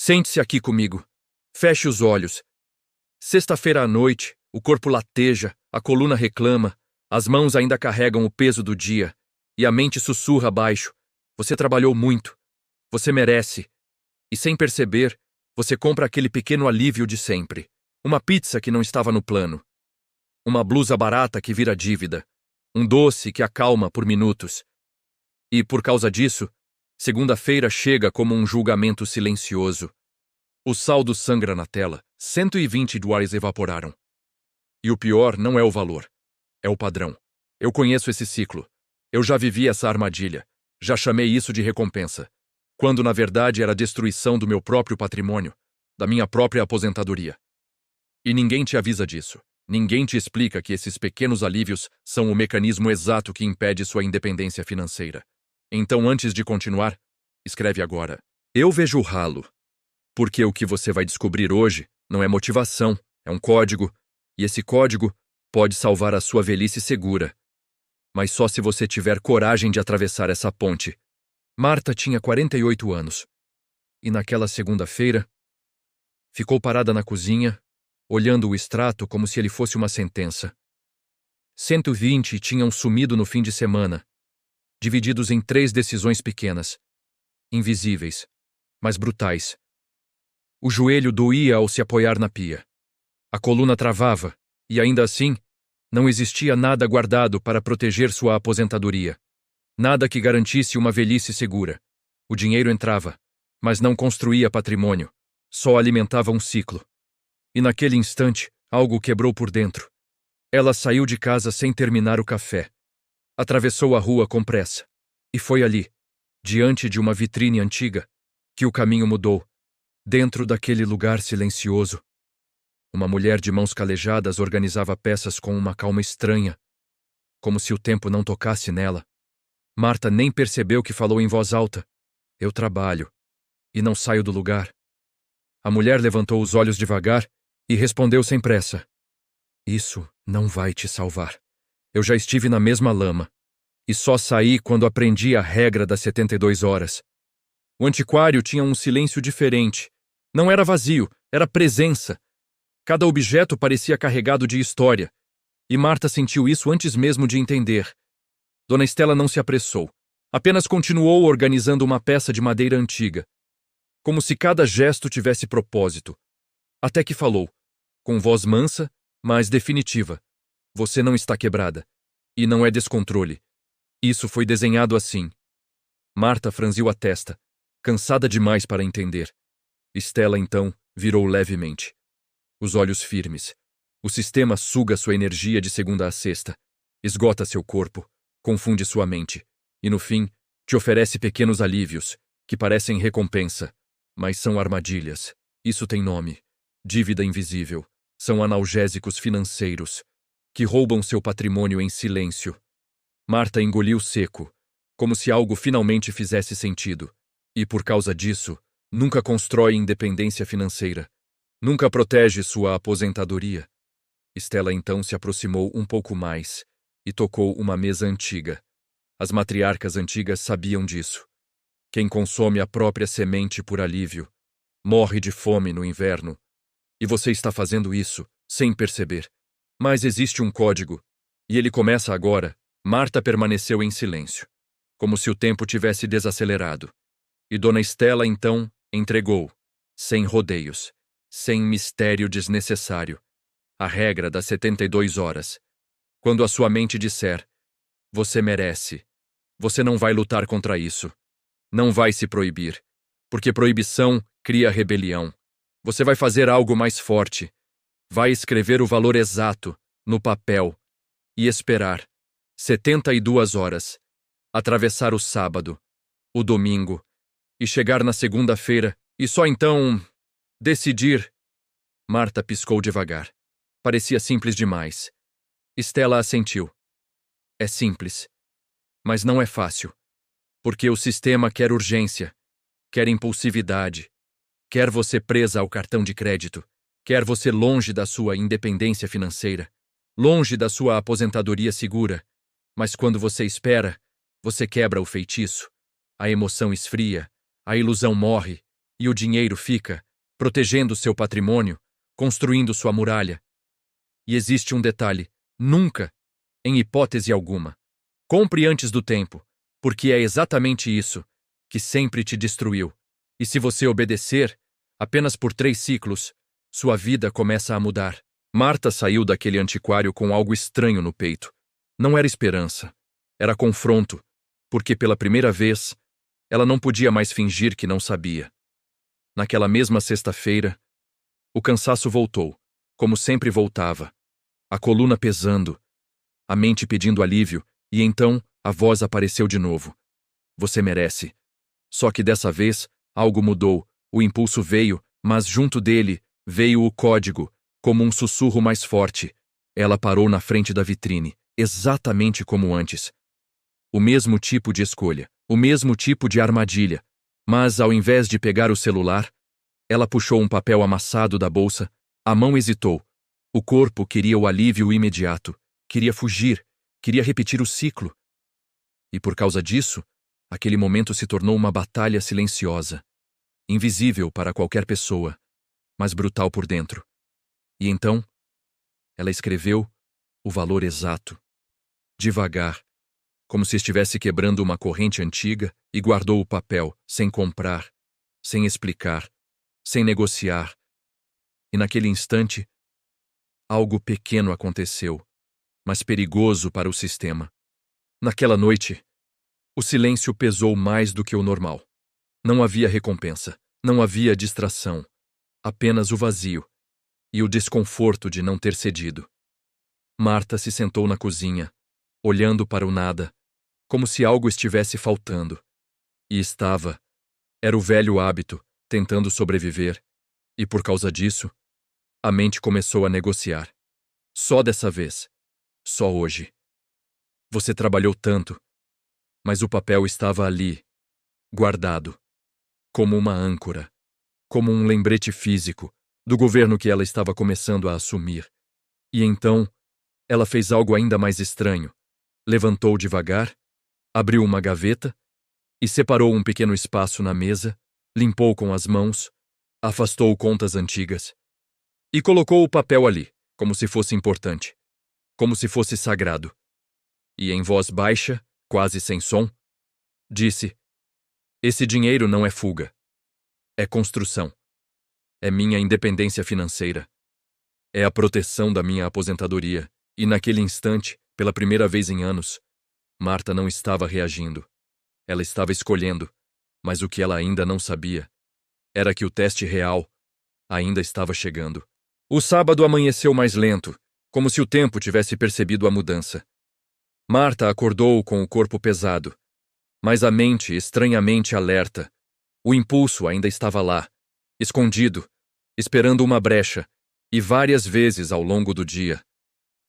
Sente-se aqui comigo. Feche os olhos. Sexta-feira à noite, o corpo lateja, a coluna reclama, as mãos ainda carregam o peso do dia, e a mente sussurra abaixo. Você trabalhou muito. Você merece. E sem perceber, você compra aquele pequeno alívio de sempre. Uma pizza que não estava no plano. Uma blusa barata que vira dívida. Um doce que acalma por minutos. E, por causa disso, segunda-feira chega como um julgamento silencioso. O saldo sangra na tela. 120 dólares evaporaram. E o pior não é o valor. É o padrão. Eu conheço esse ciclo. Eu já vivi essa armadilha. Já chamei isso de recompensa. Quando, na verdade, era a destruição do meu próprio patrimônio, da minha própria aposentadoria. E ninguém te avisa disso. Ninguém te explica que esses pequenos alívios são o mecanismo exato que impede sua independência financeira. Então, antes de continuar, escreve agora. Eu vejo o ralo. Porque o que você vai descobrir hoje não é motivação, é um código, e esse código pode salvar a sua velhice segura. Mas só se você tiver coragem de atravessar essa ponte. Marta tinha 48 anos. E naquela segunda-feira, ficou parada na cozinha, olhando o extrato como se ele fosse uma sentença. 120 tinham sumido no fim de semana, divididos em 3 decisões pequenas, invisíveis, mas brutais. O joelho doía ao se apoiar na pia. A coluna travava, e ainda assim, não existia nada guardado para proteger sua aposentadoria. Nada que garantisse uma velhice segura. O dinheiro entrava, mas não construía patrimônio, só alimentava um ciclo. E naquele instante, algo quebrou por dentro. Ela saiu de casa sem terminar o café. Atravessou a rua com pressa. E foi ali, diante de uma vitrine antiga, que o caminho mudou. Dentro daquele lugar silencioso, uma mulher de mãos calejadas organizava peças com uma calma estranha, como se o tempo não tocasse nela. Marta nem percebeu que falou em voz alta. Eu trabalho, e não saio do lugar. A mulher levantou os olhos devagar e respondeu sem pressa. Isso não vai te salvar. Eu já estive na mesma lama, e só saí quando aprendi a regra das 72 horas. O antiquário tinha um silêncio diferente. Não era vazio, era presença. Cada objeto parecia carregado de história, e Marta sentiu isso antes mesmo de entender. Dona Estela não se apressou, apenas continuou organizando uma peça de madeira antiga, como se cada gesto tivesse propósito. Até que falou, com voz mansa, mas definitiva. Você não está quebrada, e não é descontrole. Isso foi desenhado assim. Marta franziu a testa, cansada demais para entender. Estela, então, virou levemente. Os olhos firmes. O sistema suga sua energia de segunda a sexta, esgota seu corpo, confunde sua mente, e no fim, te oferece pequenos alívios, que parecem recompensa, mas são armadilhas. Isso tem nome. Dívida invisível. São analgésicos financeiros, que roubam seu patrimônio em silêncio. Marta engoliu seco, como se algo finalmente fizesse sentido, e por causa disso, nunca constrói independência financeira. Nunca protege sua aposentadoria. Estela então se aproximou um pouco mais e tocou uma mesa antiga. As matriarcas antigas sabiam disso. Quem consome a própria semente por alívio morre de fome no inverno. E você está fazendo isso sem perceber. Mas existe um código, e ele começa agora. Marta permaneceu em silêncio, como se o tempo tivesse desacelerado. E Dona Estela então entregou, sem rodeios, sem mistério desnecessário, a regra das 72 horas. Quando a sua mente disser, você merece, você não vai lutar contra isso. Não vai se proibir, porque proibição cria rebelião. Você vai fazer algo mais forte. Vai escrever o valor exato, no papel, e esperar 72 horas, atravessar o sábado, o domingo, e chegar na segunda-feira, e só então decidir. Marta piscou devagar. Parecia simples demais. Estela assentiu. É simples, mas não é fácil, porque o sistema quer urgência, quer impulsividade, quer você presa ao cartão de crédito, quer você longe da sua independência financeira, longe da sua aposentadoria segura. Mas quando você espera, você quebra o feitiço, a emoção esfria, a ilusão morre, E o dinheiro fica, protegendo seu patrimônio, construindo sua muralha. E existe um detalhe: nunca, em hipótese alguma, compre antes do tempo, porque é exatamente isso que sempre te destruiu. E se você obedecer, apenas por 3 ciclos, sua vida começa a mudar. Marta saiu daquele antiquário com algo estranho no peito. Não era esperança, era confronto, porque pela primeira vez, ela não podia mais fingir que não sabia. Naquela mesma sexta-feira, o cansaço voltou, como sempre voltava, a coluna pesando, a mente pedindo alívio, e então a voz apareceu de novo. Você merece. Só que dessa vez, algo mudou, o impulso veio, mas junto dele veio o código, como um sussurro mais forte. Ela parou na frente da vitrine, exatamente como antes. O mesmo tipo de escolha, o mesmo tipo de armadilha, mas ao invés de pegar o celular, ela puxou um papel amassado da bolsa, a mão hesitou. O corpo queria o alívio imediato, queria fugir, queria repetir o ciclo. E por causa disso, aquele momento se tornou uma batalha silenciosa, invisível para qualquer pessoa, mas brutal por dentro. E então, ela escreveu o valor exato, devagar, como se estivesse quebrando uma corrente antiga, e guardou o papel, sem comprar, sem explicar, sem negociar. E naquele instante, algo pequeno aconteceu, mas perigoso para o sistema. Naquela noite, o silêncio pesou mais do que o normal. Não havia recompensa, não havia distração, apenas o vazio e o desconforto de não ter cedido. Marta se sentou na cozinha, olhando para o nada, como se algo estivesse faltando. E estava. Era o velho hábito, tentando sobreviver, e por causa disso, a mente começou a negociar. Só dessa vez. Só hoje. Você trabalhou tanto, mas o papel estava ali, guardado, como uma âncora, como um lembrete físico do governo que ela estava começando a assumir. E então, ela fez algo ainda mais estranho. Levantou devagar, abriu uma gaveta e separou um pequeno espaço na mesa, limpou com as mãos, afastou contas antigas e colocou o papel ali, como se fosse importante, como se fosse sagrado. E em voz baixa, quase sem som, disse: Esse dinheiro não é fuga. É construção. É minha independência financeira. É a proteção da minha aposentadoria. E naquele instante, pela primeira vez em anos, Marta não estava reagindo. Ela estava escolhendo, mas o que ela ainda não sabia era que o teste real ainda estava chegando. O sábado amanheceu mais lento, como se o tempo tivesse percebido a mudança. Marta acordou com o corpo pesado, mas a mente estranhamente alerta. O impulso ainda estava lá, escondido, esperando uma brecha, e várias vezes ao longo do dia.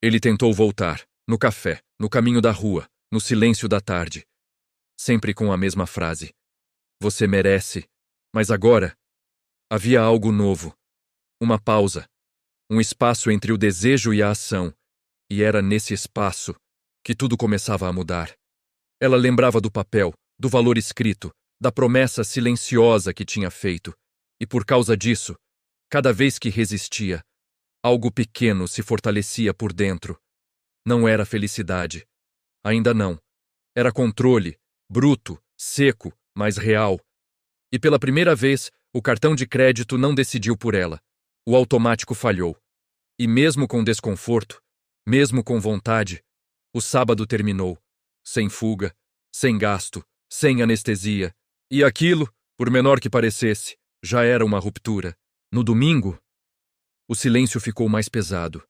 Ele tentou voltar, no café, no caminho da rua, no silêncio da tarde, sempre com a mesma frase: Você merece. Mas agora, havia algo novo. Uma pausa, um espaço entre o desejo e a ação, e era nesse espaço que tudo começava a mudar. Ela lembrava do papel, do valor escrito, da promessa silenciosa que tinha feito, e por causa disso, cada vez que resistia, algo pequeno se fortalecia por dentro. Não era felicidade. Ainda não. Era controle, bruto, seco, mas real. E pela primeira vez, o cartão de crédito não decidiu por ela. O automático falhou. E mesmo com desconforto, mesmo com vontade, o sábado terminou. Sem fuga, sem gasto, sem anestesia. E aquilo, por menor que parecesse, já era uma ruptura. No domingo, o silêncio ficou mais pesado,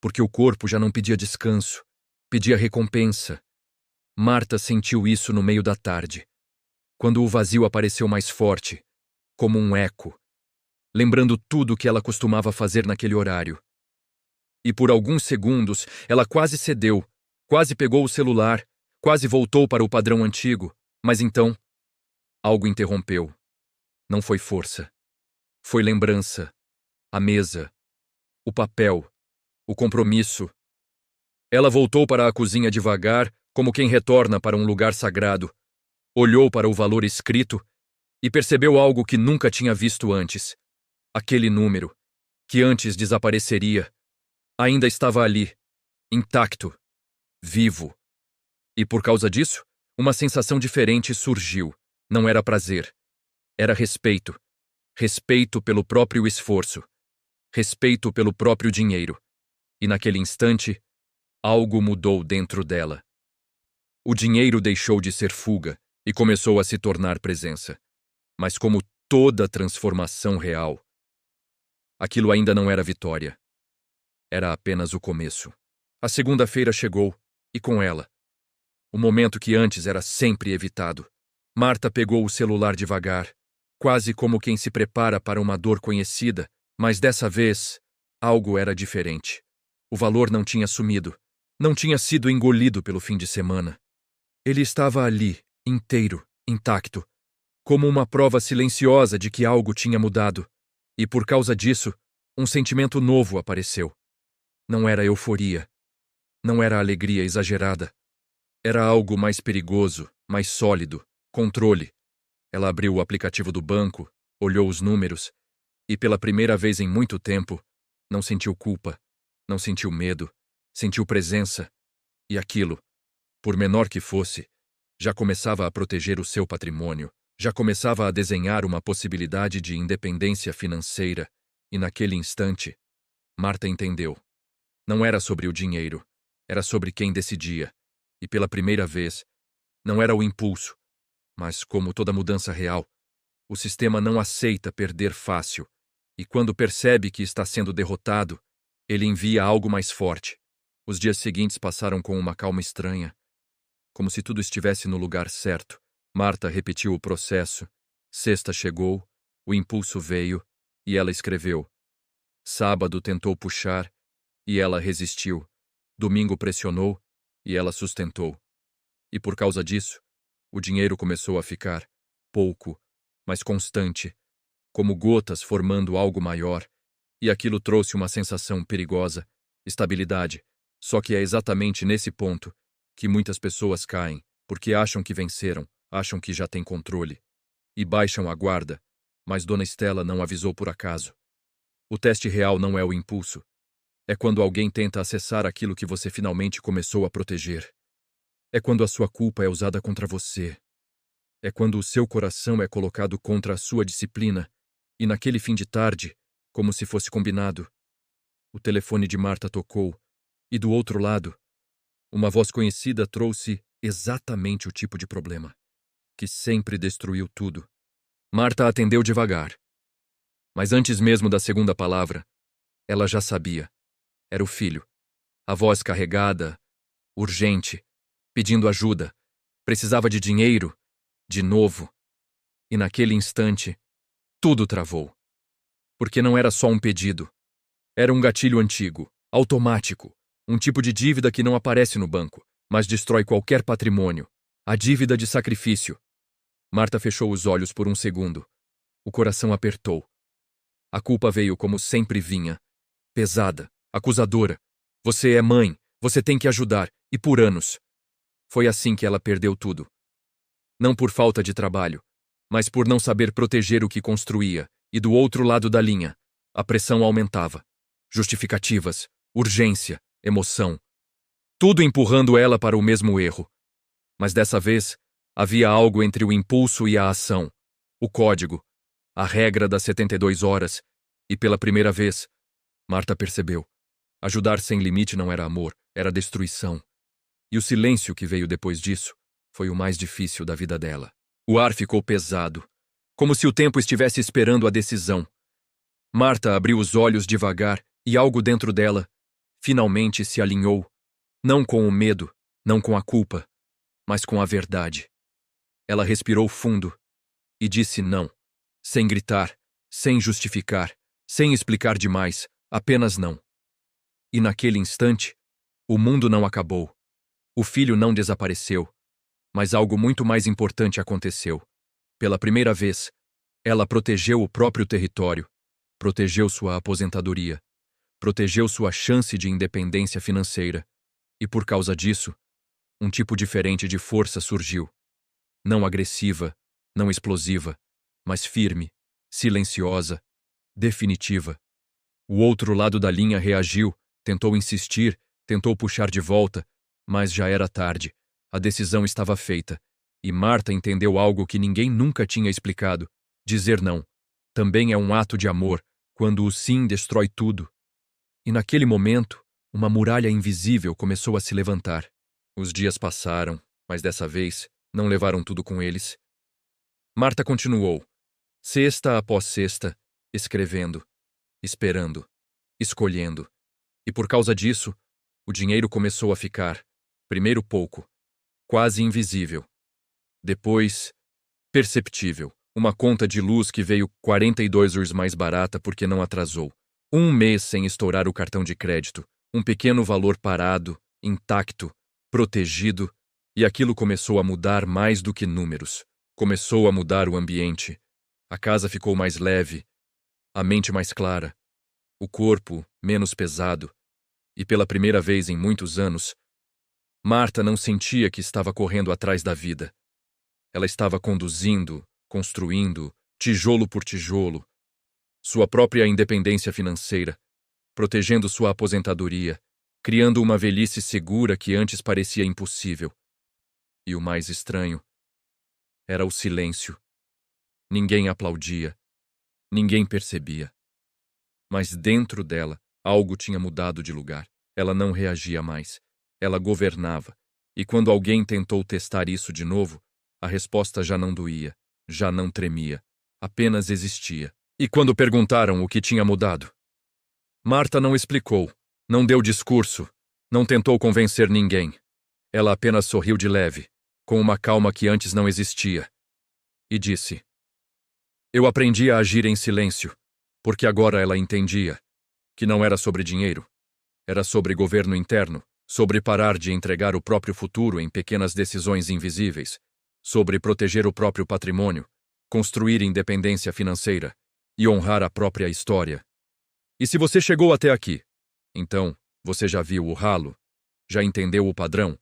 porque o corpo já não pedia descanso, pedia recompensa. Marta sentiu isso no meio da tarde, quando o vazio apareceu mais forte, como um eco, lembrando tudo o que ela costumava fazer naquele horário. E por alguns segundos ela quase cedeu, quase pegou o celular, quase voltou para o padrão antigo, mas então algo interrompeu. Não foi força. Foi lembrança. A mesa. O papel. O compromisso. Ela voltou para a cozinha devagar, como quem retorna para um lugar sagrado. Olhou para o valor escrito e percebeu algo que nunca tinha visto antes. Aquele número, que antes desapareceria, ainda estava ali, intacto, vivo. E por causa disso, uma sensação diferente surgiu. Não era prazer. Era respeito. Respeito pelo próprio esforço. Respeito pelo próprio dinheiro. E naquele instante, algo mudou dentro dela. O dinheiro deixou de ser fuga e começou a se tornar presença. Mas como toda transformação real, aquilo ainda não era vitória. Era apenas o começo. A segunda-feira chegou, e com ela, o momento que antes era sempre evitado. Marta pegou o celular devagar, quase como quem se prepara para uma dor conhecida, mas dessa vez, algo era diferente. O valor não tinha sumido, não tinha sido engolido pelo fim de semana. Ele estava ali, inteiro, intacto, como uma prova silenciosa de que algo tinha mudado. E por causa disso, um sentimento novo apareceu. Não era euforia. Não era alegria exagerada. Era algo mais perigoso, mais sólido, controle. Ela abriu o aplicativo do banco, olhou os números e, pela primeira vez em muito tempo, não sentiu culpa, não sentiu medo, sentiu presença. E aquilo, por menor que fosse, já começava a proteger o seu patrimônio, já começava a desenhar uma possibilidade de independência financeira. E naquele instante, Marta entendeu. Não era sobre o dinheiro, era sobre quem decidia. E pela primeira vez, não era o impulso, mas, como toda mudança real, o sistema não aceita perder fácil, e quando percebe que está sendo derrotado, ele envia algo mais forte. Os dias seguintes passaram com uma calma estranha, como se tudo estivesse no lugar certo. Marta repetiu o processo. Sexta chegou, o impulso veio, e ela escreveu. Sábado tentou puxar, e ela resistiu. Domingo pressionou, e ela sustentou. E por causa disso, o dinheiro começou a ficar pouco, mas constante, como gotas formando algo maior, e aquilo trouxe uma sensação perigosa, estabilidade. Só que é exatamente nesse ponto que muitas pessoas caem, porque acham que venceram, acham que já têm controle, e baixam a guarda, mas Dona Estela não avisou por acaso. O teste real não é o impulso. É quando alguém tenta acessar aquilo que você finalmente começou a proteger. É quando a sua culpa é usada contra você. É quando o seu coração é colocado contra a sua disciplina. E naquele fim de tarde, como se fosse combinado, o telefone de Marta tocou, e do outro lado, uma voz conhecida trouxe exatamente o tipo de problema, que sempre destruiu tudo. Marta atendeu devagar. Mas antes mesmo da segunda palavra, ela já sabia. Era o filho. A voz carregada, urgente, pedindo ajuda. Precisava de dinheiro, de novo. E naquele instante, tudo travou. Porque não era só um pedido. Era um gatilho antigo, automático, um tipo de dívida que não aparece no banco, mas destrói qualquer patrimônio. A dívida de sacrifício. Marta fechou os olhos por um segundo. O coração apertou. A culpa veio como sempre vinha. Pesada, acusadora. Você é mãe, você tem que ajudar, e por anos. Foi assim que ela perdeu tudo. Não por falta de trabalho, mas por não saber proteger o que construía, e do outro lado da linha, a pressão aumentava. Justificativas, urgência, emoção. Tudo empurrando ela para o mesmo erro. Mas dessa vez, havia algo entre o impulso e a ação. O código, a regra das 72 horas, e pela primeira vez, Marta percebeu. Ajudar sem limite não era amor, era destruição. E o silêncio que veio depois disso foi o mais difícil da vida dela. O ar ficou pesado, como se o tempo estivesse esperando a decisão. Marta abriu os olhos devagar e algo dentro dela finalmente se alinhou, não com o medo, não com a culpa, mas com a verdade. Ela respirou fundo e disse não, sem gritar, sem justificar, sem explicar demais, apenas não. E naquele instante, o mundo não acabou. O filho não desapareceu, mas algo muito mais importante aconteceu. Pela primeira vez, ela protegeu o próprio território, protegeu sua aposentadoria, protegeu sua chance de independência financeira, e por causa disso, um tipo diferente de força surgiu. Não agressiva, não explosiva, mas firme, silenciosa, definitiva. O outro lado da linha reagiu, tentou insistir, tentou puxar de volta, mas já era tarde. A decisão estava feita. E Marta entendeu algo que ninguém nunca tinha explicado. Dizer não também é um ato de amor, quando o sim destrói tudo. E naquele momento, uma muralha invisível começou a se levantar. Os dias passaram, mas dessa vez não levaram tudo com eles. Marta continuou, sexta após sexta, escrevendo, esperando, escolhendo. E por causa disso, o dinheiro começou a ficar, primeiro pouco, quase invisível. Depois, perceptível. Uma conta de luz que veio 42 euros mais barata porque não atrasou. Um mês sem estourar o cartão de crédito. Um pequeno valor parado, intacto, protegido. E aquilo começou a mudar mais do que números. Começou a mudar o ambiente. A casa ficou mais leve, a mente mais clara, o corpo menos pesado. E pela primeira vez em muitos anos, Marta não sentia que estava correndo atrás da vida. Ela estava conduzindo, construindo, tijolo por tijolo, sua própria independência financeira, protegendo sua aposentadoria, criando uma velhice segura que antes parecia impossível. E o mais estranho era o silêncio. Ninguém aplaudia, ninguém percebia. Mas dentro dela, algo tinha mudado de lugar. Ela não reagia mais. Ela governava. E quando alguém tentou testar isso de novo, a resposta já não doía, já não tremia, apenas existia. E quando perguntaram o que tinha mudado? Marta não explicou, não deu discurso, não tentou convencer ninguém. Ela apenas sorriu de leve, com uma calma que antes não existia, e disse: Eu aprendi a agir em silêncio, porque agora ela entendia que não era sobre dinheiro, era sobre governo interno, sobre parar de entregar o próprio futuro em pequenas decisões invisíveis, sobre proteger o próprio patrimônio, construir independência financeira e honrar a própria história. E se você chegou até aqui, então você já viu o ralo, já entendeu o padrão,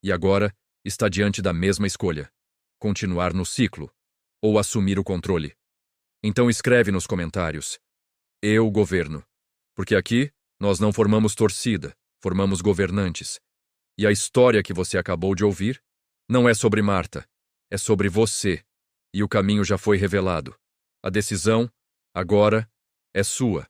e agora está diante da mesma escolha: continuar no ciclo ou assumir o controle. Então escreve nos comentários: Eu governo, porque aqui nós não formamos torcida, formamos governantes. E a história que você acabou de ouvir não é sobre Marta, é sobre você, e o caminho já foi revelado. A decisão, agora, é sua.